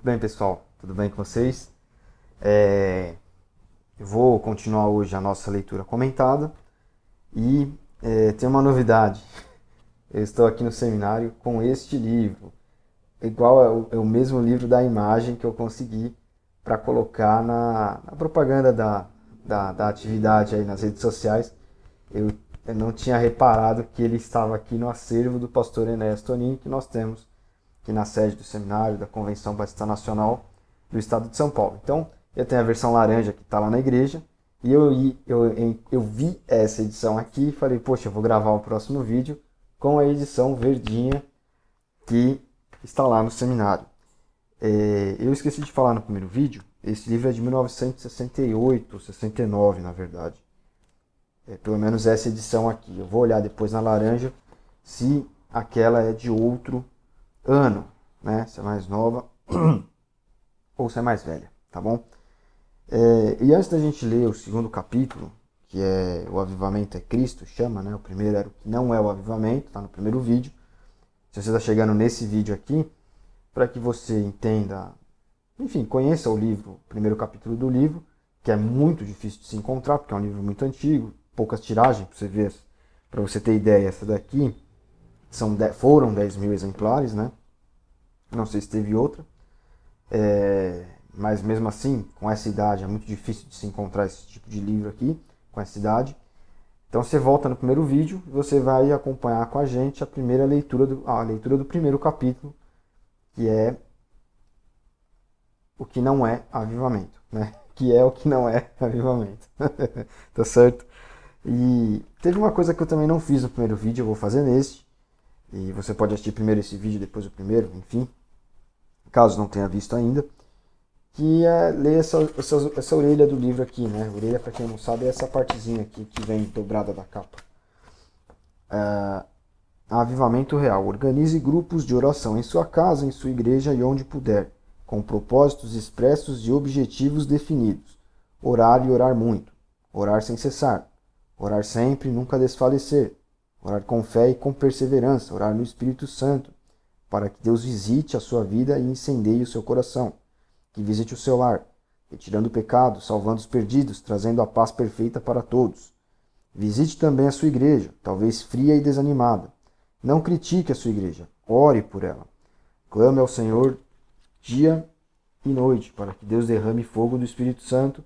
Muito bem, pessoal. Tudo bem com vocês? Eu vou continuar hoje a nossa leitura comentada e tem uma novidade. Eu estou aqui no seminário com este livro, igual é o mesmo livro da imagem que eu consegui para colocar na propaganda da atividade aí nas redes sociais. Eu não tinha reparado que ele estava aqui no acervo do pastor Enéas Tonini, que nós temos aqui na sede do seminário da Convenção Batista Nacional do Estado de São Paulo. Então, eu tenho a versão laranja que está lá na igreja, e eu vi essa edição aqui e falei, poxa, eu vou gravar o próximo vídeo com a edição verdinha que está lá no seminário. Eu esqueci de falar no primeiro vídeo, esse livro é de 1968, 69 na verdade. Pelo menos essa edição aqui. Eu vou olhar depois na laranja se aquela é de outro ano, né? Se é mais nova ou se é mais velha, tá bom? E antes da gente ler o segundo capítulo, que é o avivamento é Cristo, chama, né? O primeiro era o que não é o avivamento, tá no primeiro vídeo. Se você está chegando nesse vídeo aqui, para que você entenda, enfim, conheça o livro, o primeiro capítulo do livro, que é muito difícil de se encontrar, porque é um livro muito antigo, poucas tiragens, para você ter ideia, essa daqui foram 10 mil exemplares, né? Não sei se teve outra, mas mesmo assim, com essa idade, é muito difícil de se encontrar esse tipo de livro aqui, com essa idade. Então você volta no primeiro vídeo e você vai acompanhar com a gente a leitura do primeiro capítulo, que é o que não é avivamento, né? Que é o que não é avivamento. Tá certo? E teve uma coisa que eu também não fiz no primeiro vídeo, eu vou fazer neste. E você pode assistir primeiro esse vídeo, depois o primeiro, enfim, caso não tenha visto ainda, que é ler essa orelha do livro aqui, né? Orelha, para quem não sabe, é essa partezinha aqui que vem dobrada da capa. Avivamento real. Organize grupos de oração em sua casa, em sua igreja e onde puder, com propósitos expressos e objetivos definidos. Orar e orar muito. Orar sem cessar. Orar sempre e nunca desfalecer. Orar com fé e com perseverança. Orar no Espírito Santo, para que Deus visite a sua vida e incendeie o seu coração. Que visite o seu lar, retirando o pecado, salvando os perdidos, trazendo a paz perfeita para todos. Visite também a sua igreja, talvez fria e desanimada. Não critique a sua igreja, ore por ela. Clame ao Senhor dia e noite, para que Deus derrame fogo do Espírito Santo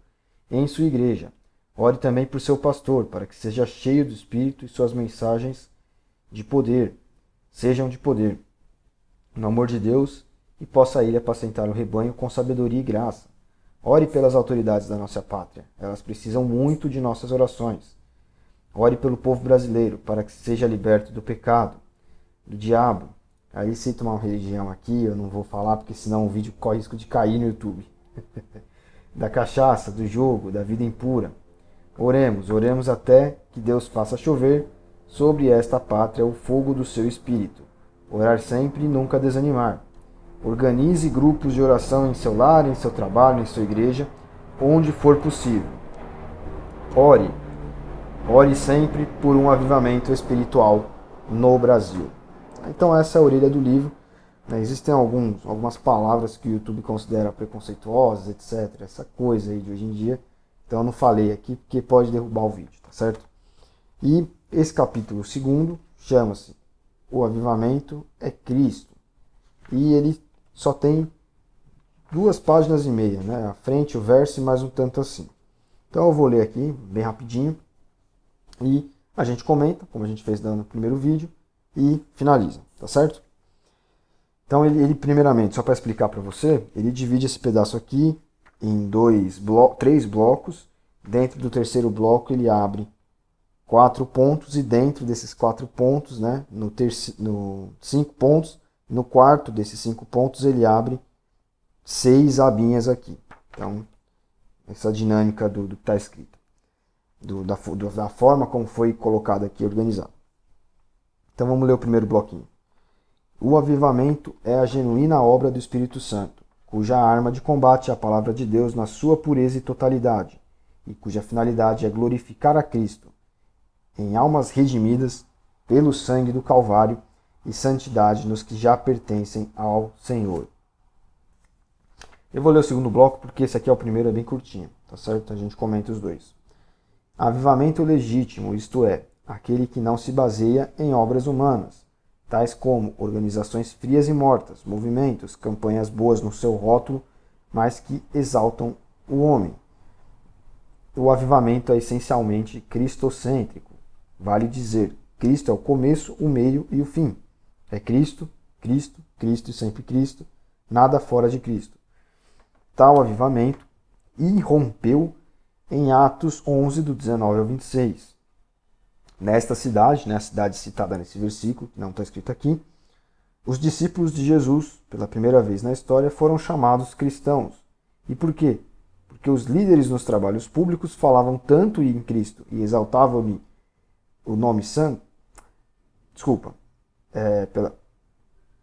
em sua igreja. Ore também por seu pastor, para que seja cheio do Espírito e suas mensagens de poder sejam de poder, no amor de Deus, e possa ele apacentar o rebanho com sabedoria e graça. Ore pelas autoridades da nossa pátria, elas precisam muito de nossas orações. Ore pelo povo brasileiro, para que seja liberto do pecado, do diabo. Aí cita uma religião aqui, eu não vou falar, porque senão o vídeo corre risco de cair no YouTube. Da cachaça, do jogo, da vida impura. Oremos até que Deus faça chover sobre esta pátria o fogo do seu espírito. Orar sempre e nunca desanimar. Organize grupos de oração em seu lar, em seu trabalho, em sua igreja, onde for possível. Ore sempre por um avivamento espiritual no Brasil. Então essa é a orelha do livro. Existem algumas palavras que o YouTube considera preconceituosas, etc. Essa coisa aí de hoje em dia. Então eu não falei aqui porque pode derrubar o vídeo, tá certo? E esse capítulo 2 chama-se O Avivamento é Cristo. E ele só tem 2,5 páginas, né? A frente, o verso e mais um tanto assim. Então eu vou ler aqui bem rapidinho e a gente comenta, como a gente fez no primeiro vídeo, e finaliza, tá certo? Então ele primeiramente, só para explicar para você, ele divide esse pedaço aqui em 3 blocos. Dentro do terceiro bloco ele abre 4 pontos e dentro desses 4 pontos, né, no 5 pontos, no quarto desses 5 pontos ele abre 6 abinhas aqui. Então, essa dinâmica do que está escrito, da forma como foi colocado aqui, organizado. Então vamos ler o primeiro bloquinho. O avivamento é a genuína obra do Espírito Santo, cuja arma de combate é a palavra de Deus na sua pureza e totalidade, e cuja finalidade é glorificar a Cristo em almas redimidas pelo sangue do Calvário e santidade nos que já pertencem ao Senhor. Eu vou ler o segundo bloco porque esse aqui é o primeiro, é bem curtinho, tá certo? A gente comenta os dois. Avivamento legítimo, isto é, aquele que não se baseia em obras humanas, tais como organizações frias e mortas, movimentos, campanhas boas no seu rótulo, mas que exaltam o homem. O avivamento é essencialmente cristocêntrico. Vale dizer, Cristo é o começo, o meio e o fim. É Cristo, Cristo, Cristo e sempre Cristo, nada fora de Cristo. Tal avivamento irrompeu em Atos 11, do 19 ao 26. Nesta cidade, a cidade citada nesse versículo, que não está escrito aqui, os discípulos de Jesus, pela primeira vez na história, foram chamados cristãos. E por quê? Porque os líderes nos trabalhos públicos falavam tanto em Cristo e exaltavam-lhe o nome santo.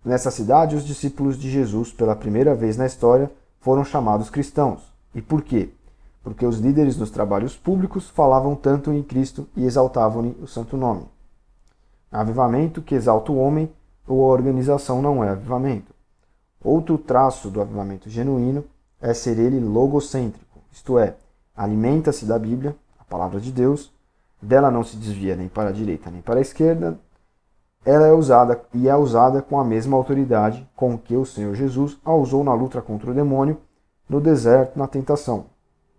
Nessa cidade, os discípulos de Jesus, pela primeira vez na história, foram chamados cristãos. E por quê? Porque os líderes nos trabalhos públicos falavam tanto em Cristo e exaltavam-lhe o santo nome. Avivamento que exalta o homem ou a organização não é avivamento. Outro traço do avivamento genuíno é ser ele logocêntrico, isto é, alimenta-se da Bíblia, a palavra de Deus, dela não se desvia nem para a direita nem para a esquerda, ela é usada com a mesma autoridade com que o Senhor Jesus a usou na luta contra o demônio no deserto, na tentação.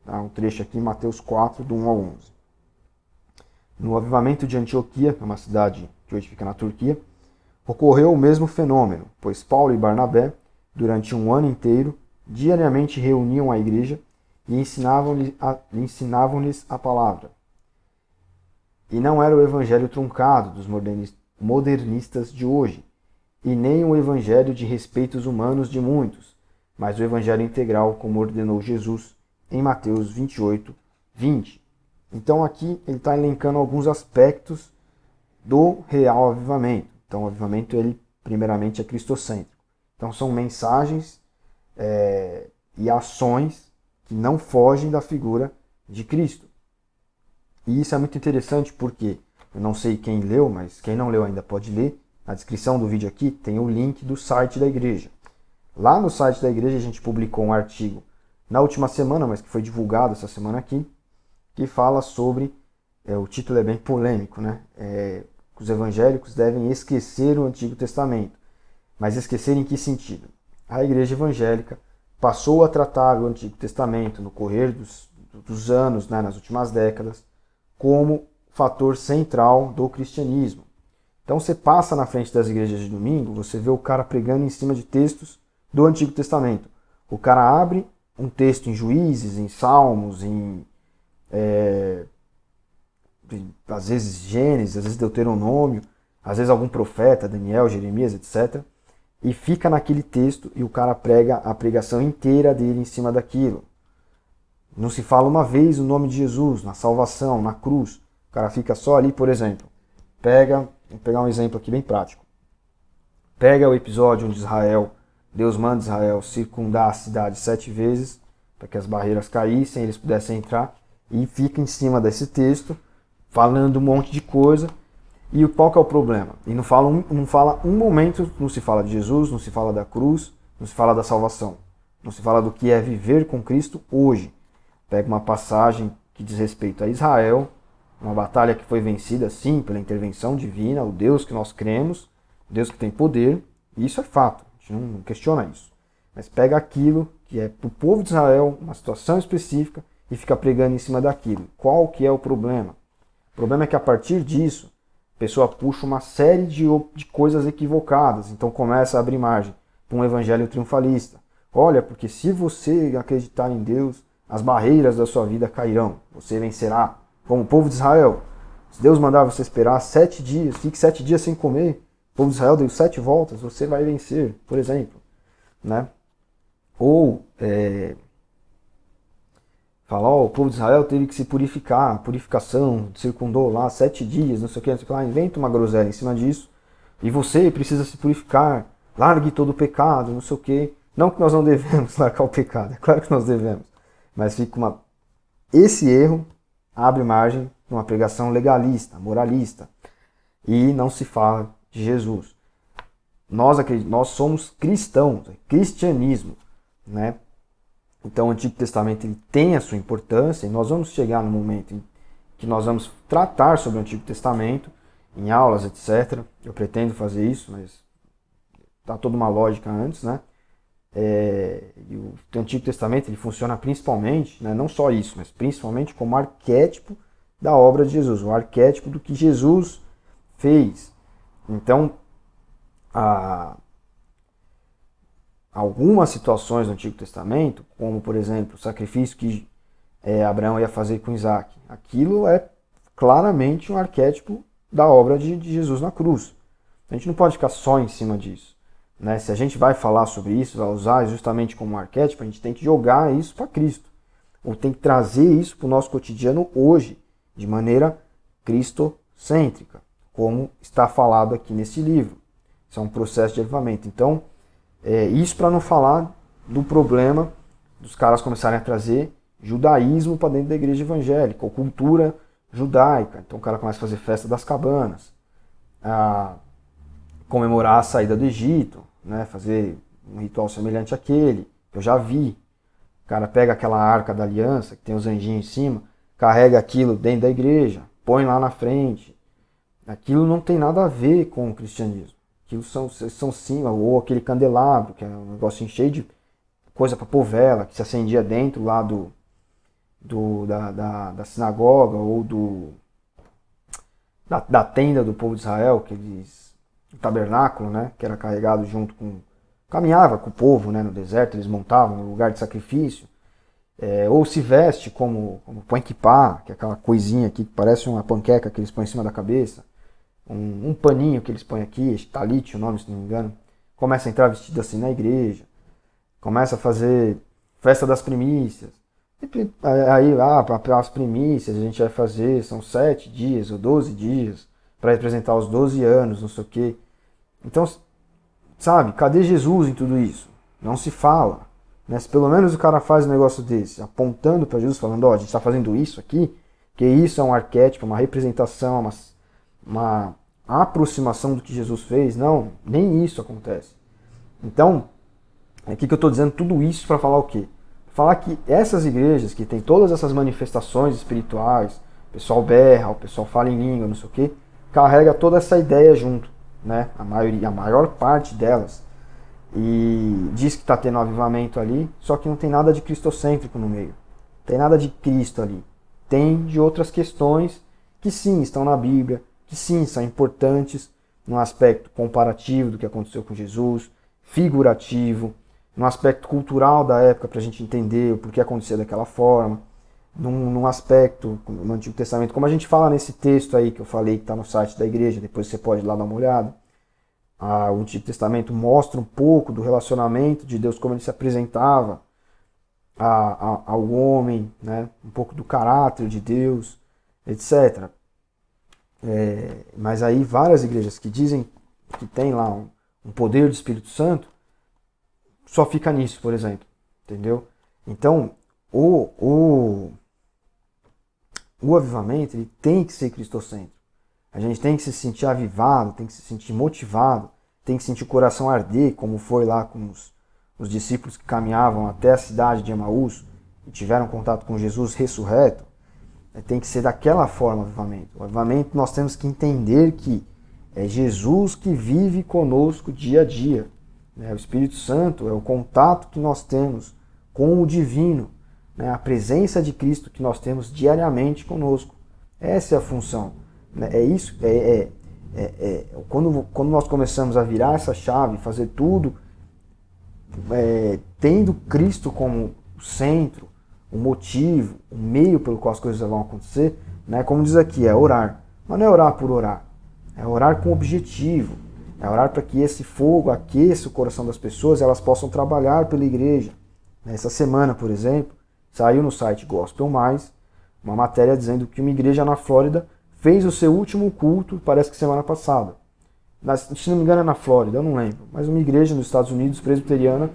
Um trecho aqui em Mateus 4, do 1 ao 11. No avivamento de Antioquia, uma cidade que hoje fica na Turquia, ocorreu o mesmo fenômeno, pois Paulo e Barnabé, durante um ano inteiro, diariamente reuniam a igreja e ensinavam-lhes a palavra. E não era o evangelho truncado dos modernistas de hoje, e nem o evangelho de respeitos humanos de muitos, mas o evangelho integral, como ordenou Jesus em Mateus 28, 20. Então aqui ele está elencando alguns aspectos do real avivamento. Então o avivamento, ele primeiramente é cristocêntrico. Então são mensagens e ações que não fogem da figura de Cristo. E isso é muito interessante porque, eu não sei quem leu, mas quem não leu ainda pode ler. Na descrição do vídeo aqui tem o link do site da igreja. Lá no site da igreja a gente publicou um artigo na última semana, mas que foi divulgado essa semana aqui, que fala sobre, o título é bem polêmico, né? Os evangélicos devem esquecer o Antigo Testamento. Mas esquecer em que sentido? A igreja evangélica passou a tratar o Antigo Testamento no correr dos anos, né, nas últimas décadas, como fator central do cristianismo. Então você passa na frente das igrejas de domingo, você vê o cara pregando em cima de textos do Antigo Testamento. O cara abre um texto em Juízes, em Salmos, às vezes Gênesis, às vezes Deuteronômio, às vezes algum profeta, Daniel, Jeremias, etc. E fica naquele texto e o cara prega a pregação inteira dele em cima daquilo. Não se fala uma vez o nome de Jesus, na salvação, na cruz. O cara fica só ali, por exemplo. Vou pegar um exemplo aqui bem prático. Pega o episódio onde Deus manda Israel circundar a cidade 7 vezes, para que as barreiras caíssem, eles pudessem entrar, e fica em cima desse texto, falando um monte de coisa. E qual que é o problema? E não fala um momento, não se fala de Jesus, não se fala da cruz, não se fala da salvação. Não se fala do que é viver com Cristo hoje. Pega uma passagem que diz respeito a Israel, uma batalha que foi vencida, sim, pela intervenção divina, o Deus que nós cremos, o Deus que tem poder, e isso é fato, a gente não questiona isso. Mas pega aquilo que é para o povo de Israel, uma situação específica, e fica pregando em cima daquilo. Qual que é o problema? O problema é que a partir disso, a pessoa puxa uma série de coisas equivocadas, então começa a abrir margem para um evangelho triunfalista. Olha, porque se você acreditar em Deus, as barreiras da sua vida cairão, você vencerá. Como o povo de Israel, se Deus mandar você esperar 7 dias, fique 7 dias sem comer, o povo de Israel deu 7 voltas, você vai vencer, por exemplo. Né? Ou falar, o povo de Israel teve que se purificar, purificação, circundou lá 7 dias, não sei o que, lá, inventa uma groselha em cima disso, e você precisa se purificar, largue todo o pecado, não sei o que. Não que nós não devemos largar o pecado, é claro que nós devemos, mas fica esse erro abre margem para uma pregação legalista, moralista, e não se fala de Jesus. Nós somos cristãos, cristianismo, né? Então o Antigo Testamento ele tem a sua importância e nós vamos chegar no momento em que nós vamos tratar sobre o Antigo Testamento em aulas, etc. Eu pretendo fazer isso, mas tá toda uma lógica antes, né? E o Antigo Testamento ele funciona principalmente, né, não só isso, mas principalmente como arquétipo da obra de Jesus, o arquétipo do que Jesus fez. Então, algumas situações do Antigo Testamento, como por exemplo o sacrifício que Abraão ia fazer com Isaac, aquilo é claramente um arquétipo da obra de Jesus na cruz. A gente não pode ficar só em cima disso. Né? Se a gente vai falar sobre isso, vai usar justamente como um arquétipo, a gente tem que jogar isso para Cristo. Ou tem que trazer isso para o nosso cotidiano hoje, de maneira cristocêntrica, como está falado aqui nesse livro. Isso é um processo de avivamento. Então, isso para não falar do problema dos caras começarem a trazer judaísmo para dentro da igreja evangélica, ou cultura judaica. Então o cara começa a fazer festa das cabanas, a comemorar a saída do Egito, né, fazer um ritual semelhante àquele, que eu já vi. O cara pega aquela arca da aliança, que tem os anjinhos em cima, carrega aquilo dentro da igreja, põe lá na frente. Aquilo não tem nada a ver com o cristianismo. Aquilo são sim, ou aquele candelabro, que é um negocinho cheio de coisa para pôr vela, que se acendia dentro lá da sinagoga ou da tenda do povo de Israel, o tabernáculo, né, que era carregado junto com... Caminhava com o povo, né, no deserto, eles montavam no lugar de sacrifício. Ou se veste como põe kippah, que é aquela coisinha aqui que parece uma panqueca que eles põem em cima da cabeça. Um paninho que eles põem aqui, talit, o nome, se não me engano. Começa a entrar vestido assim na igreja. Começa a fazer festa das primícias. Aí, para as primícias, a gente vai fazer, são 7 dias ou 12 dias, para representar os 12 anos, não sei o quê. Então, sabe, cadê Jesus em tudo isso? Não se fala. Né? Se pelo menos o cara faz um negócio desse, apontando para Jesus, falando, a gente está fazendo isso aqui, que isso é um arquétipo, uma representação, uma aproximação do que Jesus fez. Não, nem isso acontece. Então, aqui que eu estou dizendo tudo isso para falar o quê? Falar que essas igrejas que tem todas essas manifestações espirituais, o pessoal berra, o pessoal fala em língua, não sei o quê, carrega toda essa ideia junto, né? A maior parte delas. E diz que está tendo um avivamento ali, só que não tem nada de cristocêntrico no meio. Não tem nada de Cristo ali. Tem de outras questões que sim estão na Bíblia, que sim são importantes no aspecto comparativo do que aconteceu com Jesus, figurativo, no aspecto cultural da época para a gente entender o porquê acontecia daquela forma, num aspecto no Antigo Testamento, como a gente fala nesse texto aí que eu falei que está no site da igreja, depois você pode ir lá dar uma olhada. O Antigo Testamento mostra um pouco do relacionamento de Deus, como ele se apresentava ao homem, né? Um pouco do caráter de Deus, etc. Mas aí várias igrejas que dizem que tem lá um poder do Espírito Santo, só fica nisso, por exemplo. Entendeu? Então, o avivamento ele tem que ser cristocêntrico. A gente tem que se sentir avivado, tem que se sentir motivado, tem que sentir o coração arder, como foi lá com os discípulos que caminhavam até a cidade de Emaús e tiveram contato com Jesus ressurreto. Tem que ser daquela forma o avivamento. O avivamento nós temos que entender que é Jesus que vive conosco dia a dia. O Espírito Santo é o contato que nós temos com o divino, a presença de Cristo que nós temos diariamente conosco. Essa é a função. É isso, quando nós começamos a virar essa chave, fazer tudo, tendo Cristo como o centro, o motivo, o meio pelo qual as coisas vão acontecer, como diz aqui, é orar. Mas não é orar por orar, é orar com objetivo, é orar para que esse fogo aqueça o coração das pessoas e elas possam trabalhar pela igreja. Essa semana, por exemplo, saiu no site Gospel Mais uma matéria dizendo que uma igreja na Flórida fez o seu último culto, parece que semana passada. Se não me engano é na Flórida, eu não lembro. Mas uma igreja nos Estados Unidos, presbiteriana,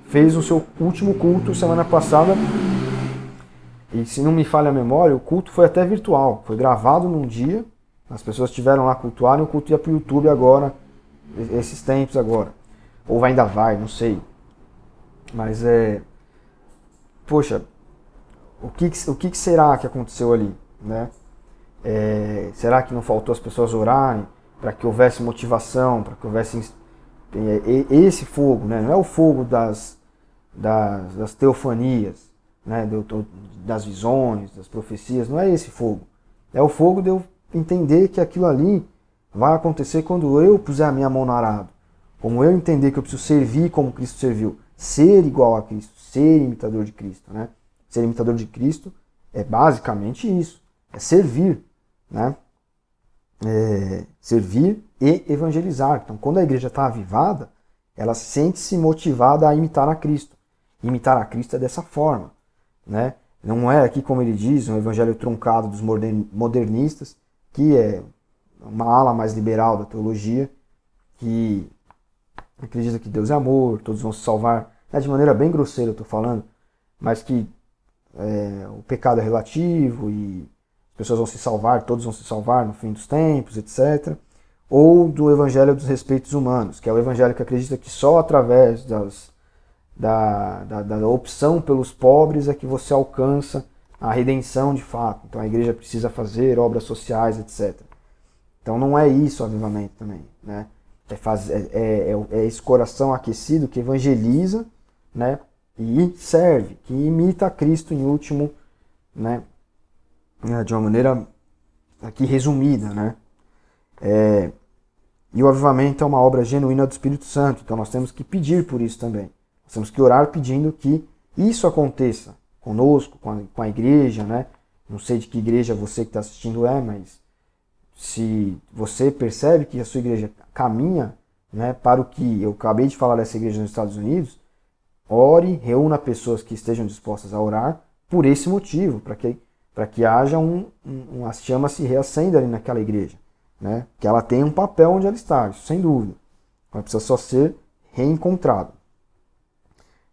fez o seu último culto semana passada. E se não me falha a memória, o culto foi até virtual. Foi gravado num dia, as pessoas estiveram lá cultuarem, o culto ia para o YouTube agora, esses tempos agora. Ou ainda vai, não sei. Mas poxa, o que será que aconteceu ali, né? Será que não faltou as pessoas orarem para que houvesse motivação, para que houvesse esse fogo, né? Não é o fogo das teofanias, né? Das visões, das profecias, não é esse fogo. É o fogo de eu entender que aquilo ali vai acontecer quando eu puser a minha mão no arado. Como eu entender que eu preciso servir como Cristo serviu, ser igual a Cristo, ser imitador de Cristo, né? Ser imitador de Cristo é basicamente isso, é servir, né? Servir e evangelizar. Então, quando a igreja está avivada, ela sente-se motivada a imitar a Cristo. Imitar a Cristo é dessa forma, né? Não é aqui, como ele diz, um evangelho truncado dos modernistas, que é uma ala mais liberal da teologia, que acredita que Deus é amor, todos vão se salvar. De maneira bem grosseira eu estou falando, mas que o pecado é relativo e as pessoas vão se salvar, todos vão se salvar no fim dos tempos, etc. Ou do evangelho dos respeitos humanos, que é o evangelho que acredita que só através da opção pelos pobres é que você alcança a redenção de fato. Então a igreja precisa fazer obras sociais, etc. Então não é isso o avivamento também, né? É esse coração aquecido que evangeliza, né? E serve, que imita a Cristo em último, né? De uma maneira aqui resumida, né? E o avivamento é uma obra genuína do Espírito Santo, então nós temos que pedir por isso também. Nós temos que orar pedindo que isso aconteça conosco, com a igreja, né? Não sei de que igreja você que está assistindo mas se você percebe que a sua igreja caminha, né, para o que eu acabei de falar dessa igreja nos Estados Unidos, ore, reúna pessoas que estejam dispostas a orar por esse motivo, para que haja as chamas se reacendam ali naquela igreja, né? Que ela tenha um papel onde ela está, isso sem dúvida. Ela precisa só ser reencontrada.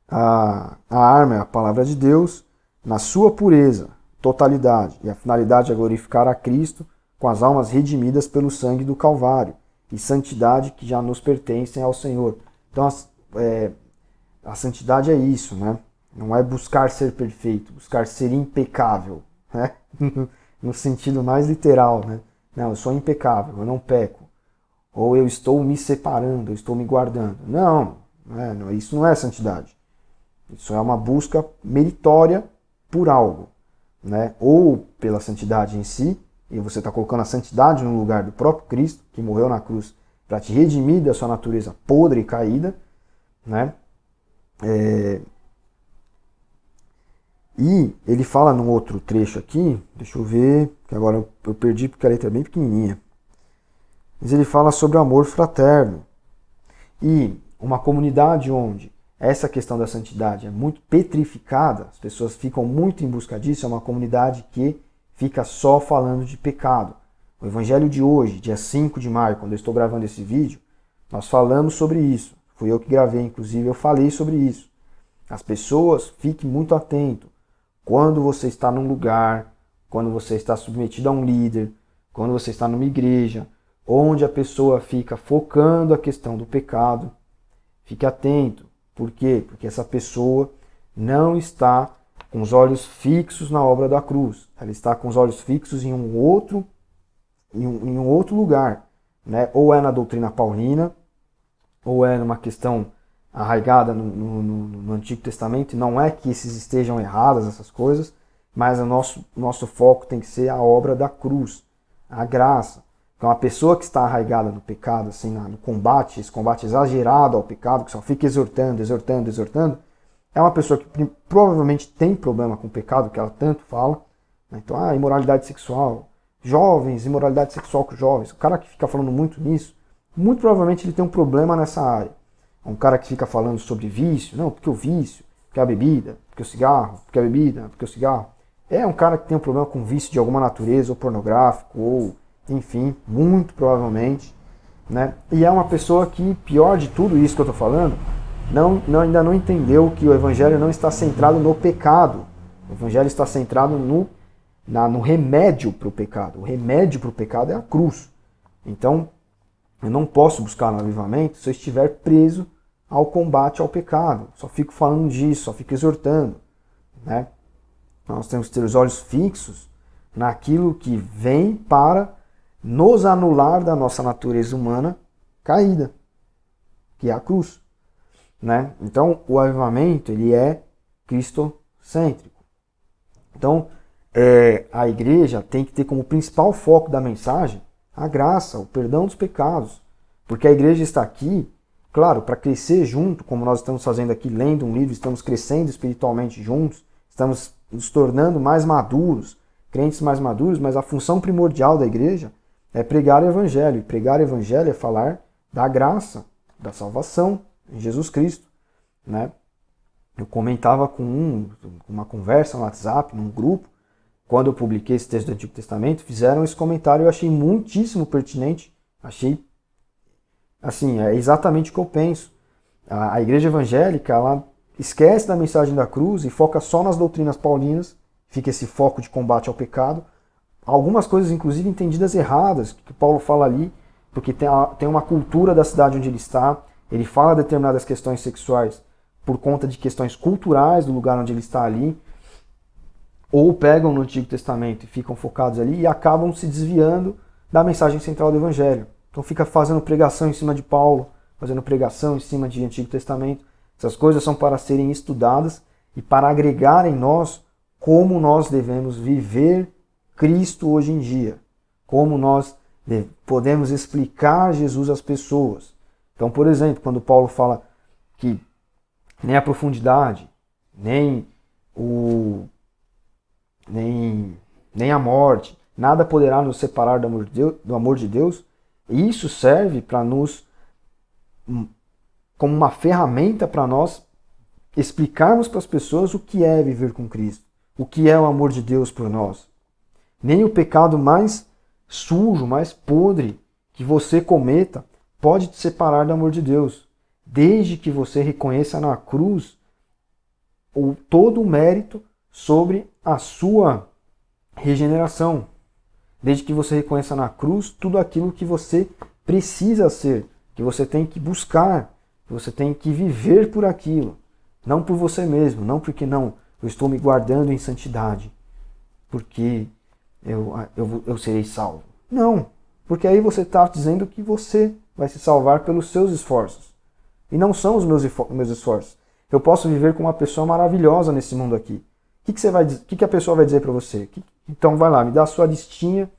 A arma é a palavra de Deus na sua pureza, totalidade, e a finalidade é glorificar a Cristo com as almas redimidas pelo sangue do Calvário e santidade que já nos pertencem ao Senhor. Então a santidade é isso, né? Não é buscar ser perfeito, buscar ser impecável, né? No sentido mais literal, né? Não, eu sou impecável, eu não peco. Ou eu estou me separando, eu estou me guardando. Não, isso não é santidade. Isso é uma busca meritória por algo, né? Ou pela santidade em si, e você está colocando a santidade no lugar do próprio Cristo, que morreu na cruz para te redimir da sua natureza podre e caída, né? E ele fala num outro trecho aqui, deixa eu ver, que agora eu perdi porque a letra é bem pequenininha. Mas ele fala sobre o amor fraterno. E uma comunidade onde essa questão da santidade é muito petrificada, as pessoas ficam muito em busca disso, é uma comunidade que fica só falando de pecado. O evangelho de hoje, dia 5 de maio, quando eu estou gravando esse vídeo, nós falamos sobre isso. Fui eu que gravei, inclusive, eu falei sobre isso. As pessoas, fiquem muito atentos. Quando você está num lugar, quando você está submetido a um líder, quando você está numa igreja, onde a pessoa fica focando a questão do pecado, fique atento. Por quê? Porque essa pessoa não está com os olhos fixos na obra da cruz. Ela está com os olhos fixos em um outro lugar, né? Ou é na doutrina paulina, ou é numa questão arraigada no Antigo Testamento. Não é que esses estejam erradas, essas coisas, mas o nosso foco tem que ser a obra da cruz, a graça. Então a pessoa que está arraigada no pecado, assim, no combate, esse combate exagerado ao pecado, que só fica exortando, é uma pessoa que provavelmente tem problema com o pecado, que ela tanto fala, né? Então, imoralidade sexual, jovens, imoralidade sexual com jovens. O cara que fica falando muito nisso, muito provavelmente ele tem um problema nessa área. Um cara que fica falando sobre vício, não, porque o vício, porque a bebida, porque o cigarro, porque a bebida, porque o cigarro. É um cara que tem um problema com vício de alguma natureza, ou pornográfico, ou enfim, muito provavelmente, né? E é uma pessoa que, pior de tudo isso que eu estou falando, ainda não entendeu que o evangelho não está centrado no pecado. O evangelho está centrado no remédio para o pecado. O remédio para o pecado é a cruz. Então, eu não posso buscar no avivamento se eu estiver preso ao combate ao pecado. Só fico falando disso, só fico exortando. né? Nós temos que ter os olhos fixos naquilo que vem para nos anular da nossa natureza humana caída, que é a cruz, né? Então, o avivamento, ele é cristocêntrico. Então, a igreja tem que ter como principal foco da mensagem a graça, o perdão dos pecados. Porque a igreja está aqui, claro, para crescer junto, como nós estamos fazendo aqui, lendo um livro, estamos crescendo espiritualmente juntos, estamos nos tornando mais maduros, crentes mais maduros, mas a função primordial da igreja é pregar o evangelho. E pregar o evangelho é falar da graça, da salvação em Jesus Cristo, né? Eu comentava com uma conversa no WhatsApp, num grupo, quando eu publiquei esse texto do Antigo Testamento, fizeram esse comentário e eu achei muitíssimo pertinente. Achei, assim, é exatamente o que eu penso. A igreja evangélica, ela esquece da mensagem da cruz e foca só nas doutrinas paulinas, fica esse foco de combate ao pecado. Algumas coisas, inclusive, entendidas erradas, que Paulo fala ali, porque tem uma cultura da cidade onde ele está, ele fala determinadas questões sexuais por conta de questões culturais do lugar onde ele está ali, ou pegam no Antigo Testamento e ficam focados ali e acabam se desviando da mensagem central do Evangelho. Então fica fazendo pregação em cima de Paulo, fazendo pregação em cima de Antigo Testamento. Essas coisas são para serem estudadas e para agregar em nós como nós devemos viver Cristo hoje em dia. Como nós podemos explicar Jesus às pessoas. Então, por exemplo, quando Paulo fala que nem a profundidade, nem a morte, nada poderá nos separar do amor de Deus, e isso serve para nos, como uma ferramenta para nós explicarmos para as pessoas o que é viver com Cristo, o que é o amor de Deus por nós. Nem o pecado mais sujo, mais podre que você cometa pode te separar do amor de Deus, desde que você reconheça na cruz todo o mérito sobre a sua regeneração. Desde que você reconheça na cruz tudo aquilo que você precisa ser, que você tem que buscar, que você tem que viver por aquilo. Não por você mesmo, não porque eu estou me guardando em santidade, porque eu serei salvo. Não, porque aí você está dizendo que você vai se salvar pelos seus esforços. E não são os meus esforços. Eu posso viver com uma pessoa maravilhosa nesse mundo aqui. O que a pessoa vai dizer para você? Então vai lá, me dá a sua listinha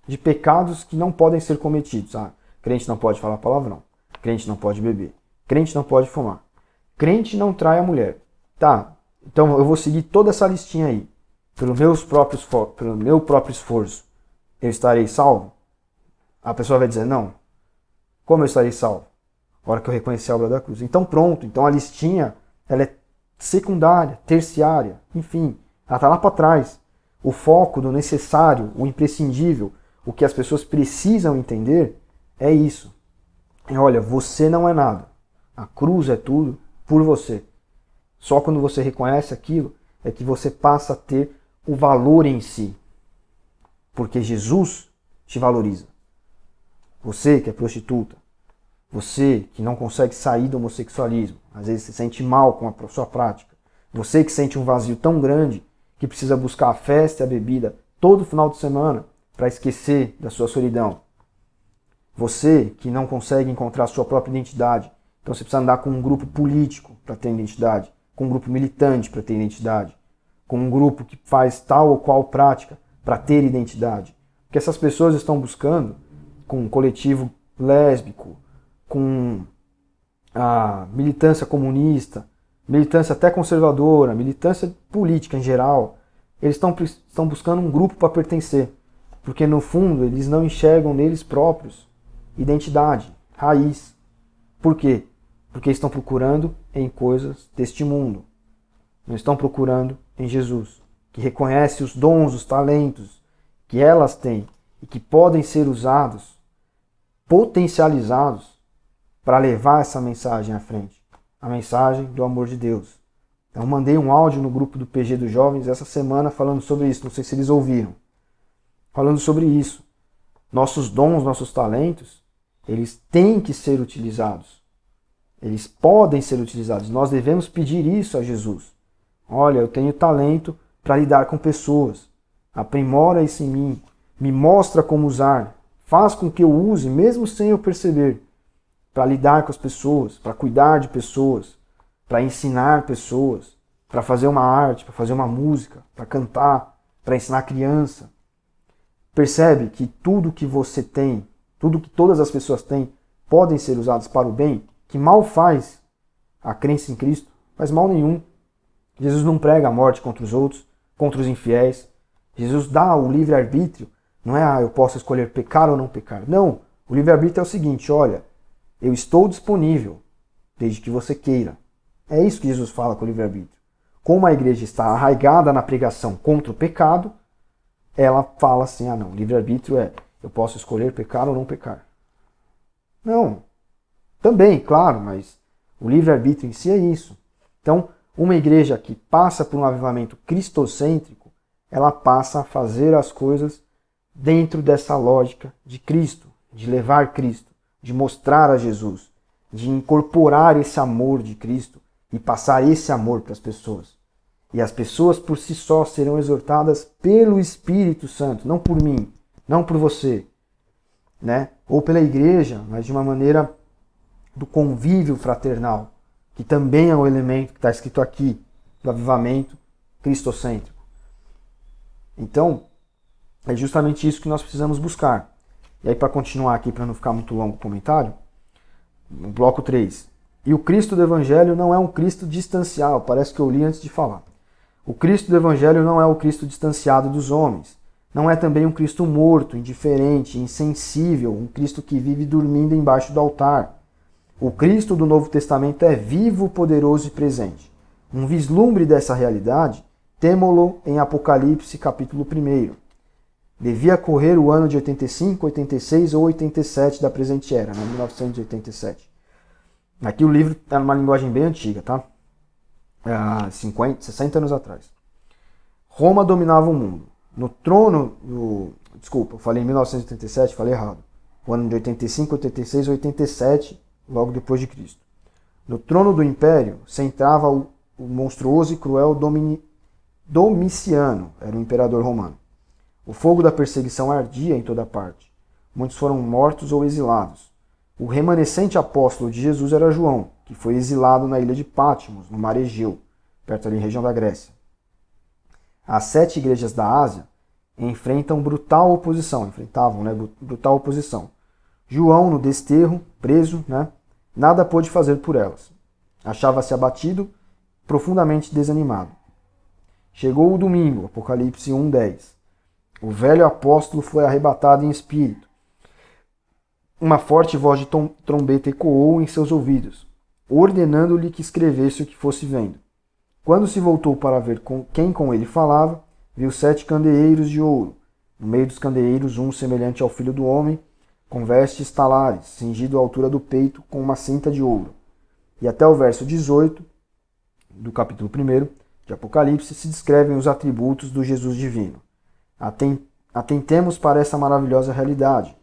de pecados que não podem ser cometidos. Crente não pode falar palavrão. Crente não pode beber. Crente não pode fumar. Crente não trai a mulher. Tá, então eu vou seguir toda essa listinha aí. Pelo meu próprio esforço, eu estarei salvo? A pessoa vai dizer, não. Como eu estarei salvo? A hora que eu reconhecer a obra da cruz. Então pronto, então a listinha ela é secundária, terciária, enfim, ela está lá para trás. O foco do necessário, o imprescindível, o que as pessoas precisam entender é isso. Olha, você não é nada. A cruz é tudo por você. Só quando você reconhece aquilo é que você passa a ter o valor em si. Porque Jesus te valoriza. Você que é prostituta, você que não consegue sair do homossexualismo, às vezes se sente mal com a sua prática, você que sente um vazio tão grande que precisa buscar a festa e a bebida todo final de semana para esquecer da sua solidão, você que não consegue encontrar a sua própria identidade, então você precisa andar com um grupo político para ter identidade, com um grupo militante para ter identidade, com um grupo que faz tal ou qual prática para ter identidade. Porque essas pessoas estão buscando, com um coletivo lésbico, com a militância comunista, militância até conservadora, militância política em geral, eles estão buscando um grupo para pertencer. Porque no fundo eles não enxergam neles próprios identidade, raiz. Por quê? Porque estão procurando em coisas deste mundo. Não estão procurando em Jesus, que reconhece os dons, os talentos que elas têm e que podem ser usados, potencializados para levar essa mensagem à frente. A mensagem do amor de Deus. Então mandei um áudio no grupo do PG dos Jovens essa semana falando sobre isso, não sei se eles ouviram. Falando sobre isso. Nossos dons, nossos talentos, eles têm que ser utilizados. Eles podem ser utilizados. Nós devemos pedir isso a Jesus. Olha, eu tenho talento para lidar com pessoas. Aprimora isso em mim. Me mostra como usar. Faz com que eu use, mesmo sem eu perceber, para lidar com as pessoas, para cuidar de pessoas, para ensinar pessoas, para fazer uma arte, para fazer uma música, para cantar, para ensinar criança. Percebe que tudo que você tem, tudo que todas as pessoas têm, podem ser usados para o bem, que mal faz a crença em Cristo, faz mal nenhum. Jesus não prega a morte contra os outros, contra os infiéis. Jesus dá o livre-arbítrio. Não é, eu posso escolher pecar ou não pecar. Não, o livre-arbítrio é o seguinte, olha, eu estou disponível, desde que você queira. É isso que Jesus fala com o livre-arbítrio. Como a igreja está arraigada na pregação contra o pecado, ela fala assim, não, o livre-arbítrio é, eu posso escolher pecar ou não pecar. Não, também, claro, mas o livre-arbítrio em si é isso. Então, uma igreja que passa por um avivamento cristocêntrico, ela passa a fazer as coisas dentro dessa lógica de Cristo, de levar Cristo, de mostrar a Jesus, de incorporar esse amor de Cristo e passar esse amor para as pessoas. E as pessoas por si só serão exortadas pelo Espírito Santo, não por mim, não por você, né? Ou pela igreja, mas de uma maneira do convívio fraternal, que também é um elemento que está escrito aqui, do avivamento cristocêntrico. Então, é justamente isso que nós precisamos buscar. E aí, para continuar aqui, para não ficar muito longo o comentário, no bloco 3. E o Cristo do Evangelho não é um Cristo distanciado, parece que eu li antes de falar. O Cristo do Evangelho não é o Cristo distanciado dos homens. Não é também um Cristo morto, indiferente, insensível, um Cristo que vive dormindo embaixo do altar. O Cristo do Novo Testamento é vivo, poderoso e presente. Um vislumbre dessa realidade temo-lo em Apocalipse capítulo 1. Devia correr o ano de 85, 86 ou 87 da presente era, né? 1987. Aqui o livro está numa linguagem bem antiga, tá? 60 anos atrás. Roma dominava o mundo. No trono desculpa, eu falei em 1987, falei errado. O ano de 85, 86 ou 87, logo depois de Cristo. No trono do império se entrava o monstruoso e cruel Domiciano, era o imperador romano. O fogo da perseguição ardia em toda parte. Muitos foram mortos ou exilados. O remanescente apóstolo de Jesus era João, que foi exilado na ilha de Patmos, no mar Egeu, perto ali, região da Grécia. As 7 igrejas da Ásia enfrentavam, né, brutal oposição. João, no desterro, preso, né, nada pôde fazer por elas. Achava-se abatido, profundamente desanimado. Chegou o domingo, Apocalipse 1:10. O velho apóstolo foi arrebatado em espírito. Uma forte voz de trombeta ecoou em seus ouvidos, ordenando-lhe que escrevesse o que fosse vendo. Quando se voltou para ver quem com ele falava, viu 7 candeeiros de ouro. No meio dos candeeiros, um semelhante ao filho do homem, com vestes talares, cingido à altura do peito com uma cinta de ouro. E até o verso 18 do capítulo 1 de Apocalipse se descrevem os atributos do Jesus divino. Atentemos para essa maravilhosa realidade,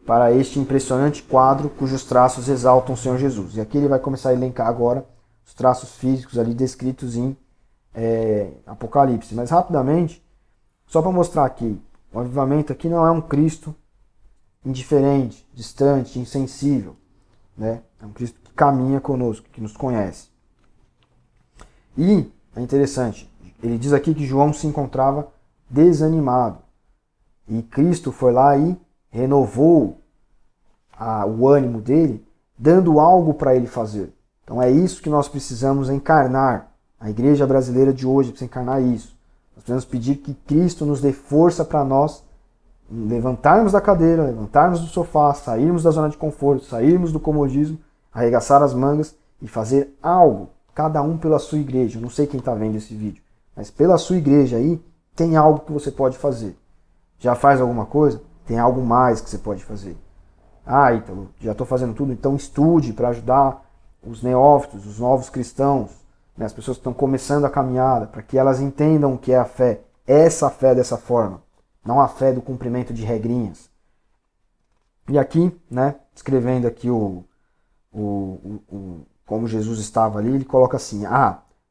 para este impressionante quadro cujos traços exaltam o Senhor Jesus. E aqui ele vai começar a elencar agora os traços físicos ali descritos em Apocalipse. Mas rapidamente, só para mostrar aqui, o avivamento aqui não é um Cristo indiferente, distante, insensível, né? É um Cristo que caminha conosco, que nos conhece. E é interessante, ele diz aqui que João se encontrava desanimado. E Cristo foi lá e renovou o ânimo dele, dando algo para ele fazer. Então é isso que nós precisamos encarnar. A igreja brasileira de hoje precisa encarnar isso. Nós precisamos pedir que Cristo nos dê força para nós levantarmos da cadeira, levantarmos do sofá, sairmos da zona de conforto, sairmos do comodismo, arregaçar as mangas e fazer algo, cada um pela sua igreja. Eu não sei quem está vendo esse vídeo, mas pela sua igreja aí, tem algo que você pode fazer. Já faz alguma coisa? Tem algo mais que você pode fazer. Ítalo, já estou fazendo tudo, então estude para ajudar os neófitos, os novos cristãos, né, as pessoas que estão começando a caminhada, para que elas entendam o que é a fé. Essa fé dessa forma, não a fé do cumprimento de regrinhas. E aqui, né, escrevendo aqui como Jesus estava ali, ele coloca assim,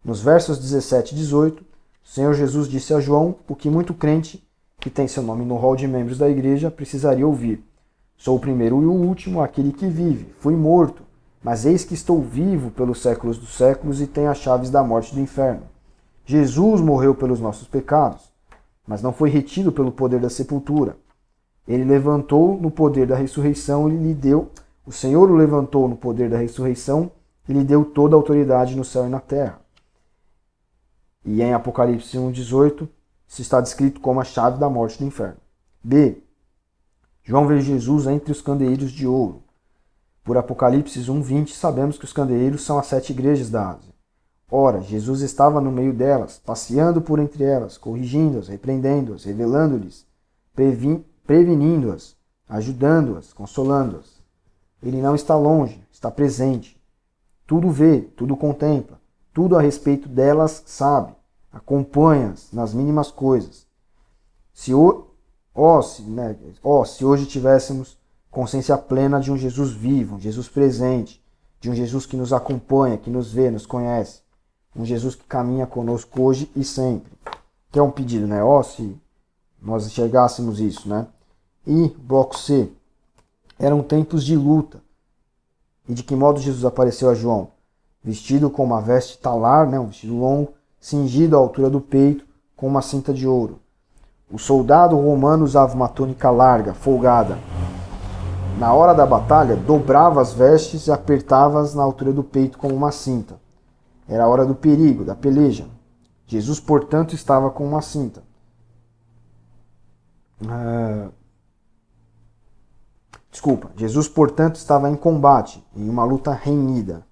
Nos versos 17 e 18, o Senhor Jesus disse a João o que muito crente que tem seu nome no rol de membros da igreja precisaria ouvir. Sou o primeiro e o último, aquele que vive. Fui morto, mas eis que estou vivo pelos séculos dos séculos e tenho as chaves da morte e do inferno. Jesus morreu pelos nossos pecados, mas não foi retido pelo poder da sepultura. Ele levantou no poder da ressurreição e lhe deu. O Senhor o levantou no poder da ressurreição e lhe deu toda a autoridade no céu e na terra. E em Apocalipse 1,18, isso está descrito como a chave da morte e do inferno. B. João vê Jesus entre os candeeiros de ouro. Por Apocalipse 1,20, sabemos que os candeeiros são as 7 igrejas da Ásia. Ora, Jesus estava no meio delas, passeando por entre elas, corrigindo-as, repreendendo-as, revelando-lhes, prevenindo-as, ajudando-as, consolando-as. Ele não está longe, está presente. Tudo vê, tudo contempla, tudo a respeito delas sabe, acompanha-as nas mínimas coisas. Se hoje tivéssemos consciência plena de um Jesus vivo, um Jesus presente, de um Jesus que nos acompanha, que nos vê, nos conhece, um Jesus que caminha conosco hoje e sempre. Que é um pedido, né? Se nós enxergássemos isso, né? E, bloco C, eram tempos de luta. E de que modo Jesus apareceu a João? Vestido com uma veste talar, né? Um vestido longo, cingido à altura do peito, com uma cinta de ouro. O soldado romano usava uma túnica larga, folgada. Na hora da batalha, dobrava as vestes e apertava-as na altura do peito como uma cinta. Era a hora do perigo, da peleja. Jesus, portanto, estava com uma cinta. Jesus, portanto, estava em combate, em uma luta renhida.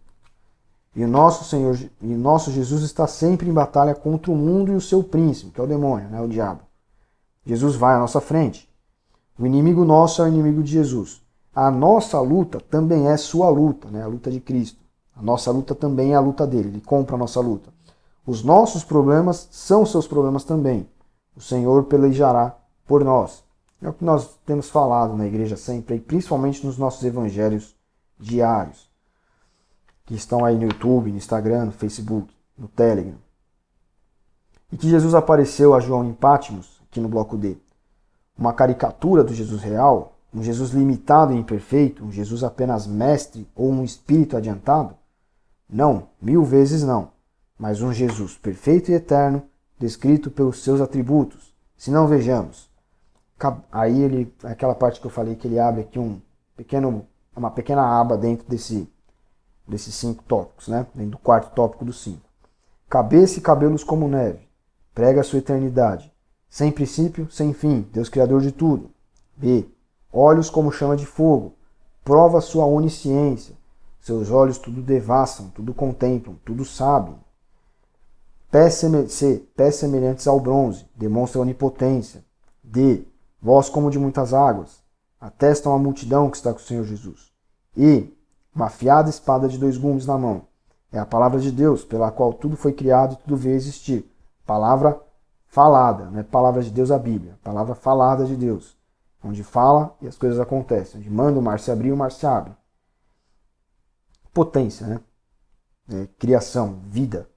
E o nosso Jesus está sempre em batalha contra o mundo e o seu príncipe, que é o demônio, né, o diabo. Jesus vai à nossa frente. O inimigo nosso é o inimigo de Jesus. A nossa luta também é sua luta, né, a luta de Cristo. A nossa luta também é a luta dele, ele compra a nossa luta. Os nossos problemas são seus problemas também. O Senhor pelejará por nós. É o que nós temos falado na igreja sempre, e principalmente nos nossos evangelhos diários, que estão aí no YouTube, no Instagram, no Facebook, no Telegram. E que Jesus apareceu a João em Patmos, aqui no bloco D. Uma caricatura do Jesus real, um Jesus limitado e imperfeito, um Jesus apenas mestre ou um espírito adiantado? Não, 1000 vezes não. Mas um Jesus perfeito e eterno, descrito pelos seus atributos. Se não, vejamos. Aí aquela parte que eu falei que ele abre aqui uma pequena aba dentro desses 5 tópicos, né? Dentro do 4º tópico dos 5. Cabeça e cabelos como neve, prega a sua eternidade. Sem princípio, sem fim, Deus criador de tudo. B. Olhos como chama de fogo, prova a sua onisciência. Seus olhos tudo devassam, tudo contemplam, tudo sabem. Pés semelhantes ao bronze, demonstra onipotência. D. Voz como de muitas águas, atestam a multidão que está com o Senhor Jesus. E. Uma afiada espada de 2 gumes na mão. É a palavra de Deus, pela qual tudo foi criado e tudo veio existir. Palavra falada, não é palavra de Deus a Bíblia. Palavra falada de Deus. Onde fala e as coisas acontecem. Onde manda o mar se abrir, o mar se abre. Potência, né? Criação, vida.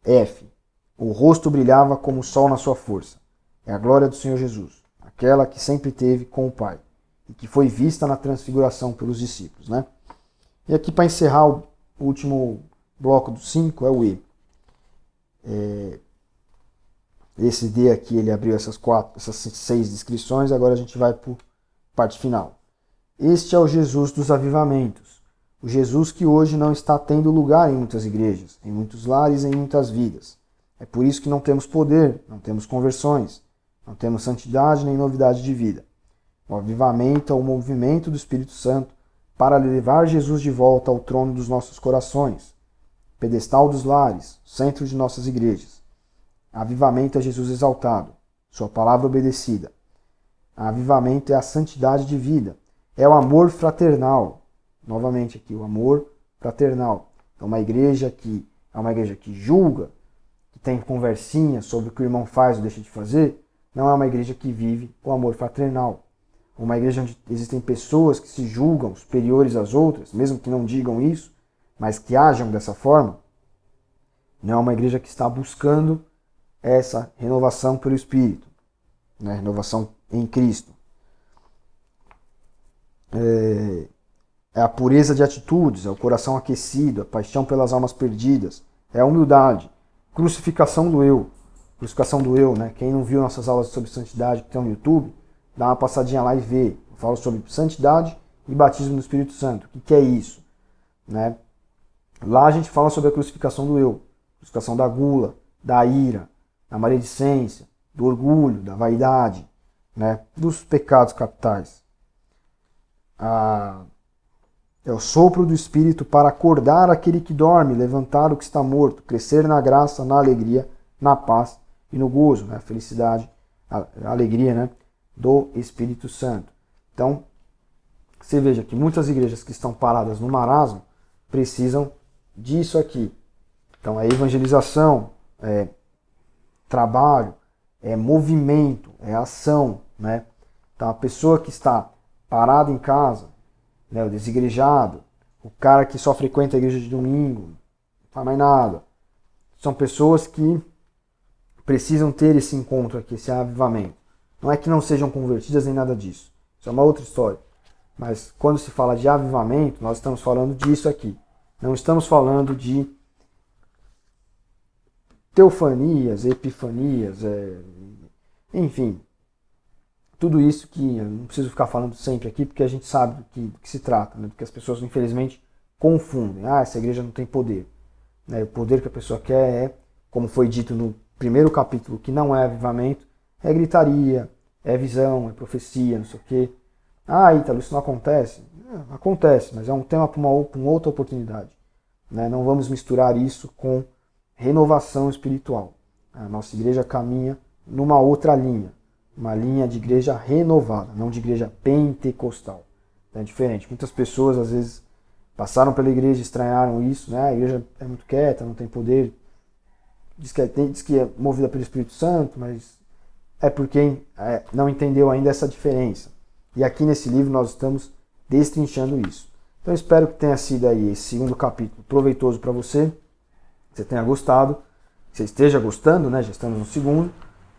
F. O rosto brilhava como o sol na sua força. É a glória do Senhor Jesus, aquela que sempre teve com o Pai e que foi vista na transfiguração pelos discípulos, né? E aqui para encerrar o último bloco do 5 é o E. Esse D aqui ele abriu essas 6 descrições, agora a gente vai para a parte final. Este é o Jesus dos avivamentos, o Jesus que hoje não está tendo lugar em muitas igrejas, em muitos lares, em muitas vidas. É por isso que não temos poder, não temos conversões, não temos santidade nem novidade de vida. O avivamento é o movimento do Espírito Santo para levar Jesus de volta ao trono dos nossos corações, pedestal dos lares, centro de nossas igrejas. Avivamento é Jesus exaltado, sua palavra obedecida. Avivamento é a santidade de vida, é o amor fraternal. Novamente aqui, o amor fraternal. É uma igreja que julga, que tem conversinha sobre o que o irmão faz ou deixa de fazer, não é uma igreja que vive o amor fraternal. Uma igreja onde existem pessoas que se julgam superiores às outras, mesmo que não digam isso, mas que ajam dessa forma, não é uma igreja que está buscando essa renovação pelo Espírito, né? Renovação em Cristo. É a pureza de atitudes, é o coração aquecido, a paixão pelas almas perdidas, é a humildade, crucificação do eu. Crucificação do eu, né? Quem não viu nossas aulas sobre santidade que estão no YouTube, dá uma passadinha lá e vê. Eu falo sobre santidade e batismo no Espírito Santo. O que é isso? Né? Lá a gente fala sobre a crucificação do eu, crucificação da gula, da ira, da maledicência, do orgulho, da vaidade, né? Dos pecados capitais. É o sopro do Espírito para acordar aquele que dorme, levantar o que está morto, crescer na graça, na alegria, na paz e no gozo, né? A felicidade, a alegria, né? Do Espírito Santo. Então, você veja que muitas igrejas que estão paradas no marasmo precisam disso aqui. Então, é evangelização, é trabalho, é movimento, é ação, né? Então, a pessoa que está parada em casa, né, o desigrejado, o cara que só frequenta a igreja de domingo, não faz mais nada. São pessoas que precisam ter esse encontro aqui, esse avivamento. Não é que não sejam convertidas nem nada disso. Isso é uma outra história. Mas quando se fala de avivamento, nós estamos falando disso aqui. Não estamos falando de teofanias, epifanias, enfim. Tudo isso que eu não preciso ficar falando sempre aqui, porque a gente sabe do que se trata, né? Porque as pessoas, infelizmente, confundem. Essa igreja não tem poder. Né? O poder que a pessoa quer é, como foi dito no primeiro capítulo, que não é avivamento, é gritaria, é visão, é profecia, não sei o quê. Ítalo, isso não acontece? Acontece, mas é um tema para uma outra oportunidade. Né? Não vamos misturar isso com renovação espiritual. A nossa igreja caminha numa outra linha. Uma linha de igreja renovada, não de igreja pentecostal. É diferente. Muitas pessoas, às vezes, passaram pela igreja e estranharam isso. Né? A igreja é muito quieta, não tem poder. Diz que é movida pelo Espírito Santo, mas é porque não entendeu ainda essa diferença. E aqui nesse livro nós estamos destrinchando isso. Então eu espero que tenha sido aí esse segundo capítulo proveitoso para você, que você tenha gostado, que você esteja gostando, né? Já estamos no segundo.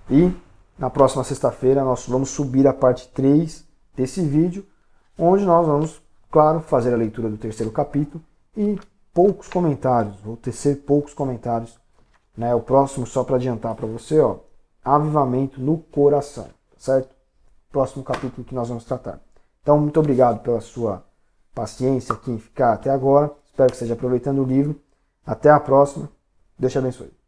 E na próxima sexta-feira nós vamos subir a parte 3 desse vídeo, onde nós vamos, claro, fazer a leitura do terceiro capítulo e poucos comentários, vou tecer poucos comentários. Né? O próximo, só para adiantar para você, ó, avivamento no coração, certo? Próximo capítulo que nós vamos tratar. Então, muito obrigado pela sua paciência aqui em ficar até agora. Espero que esteja aproveitando o livro. Até a próxima. Deus te abençoe.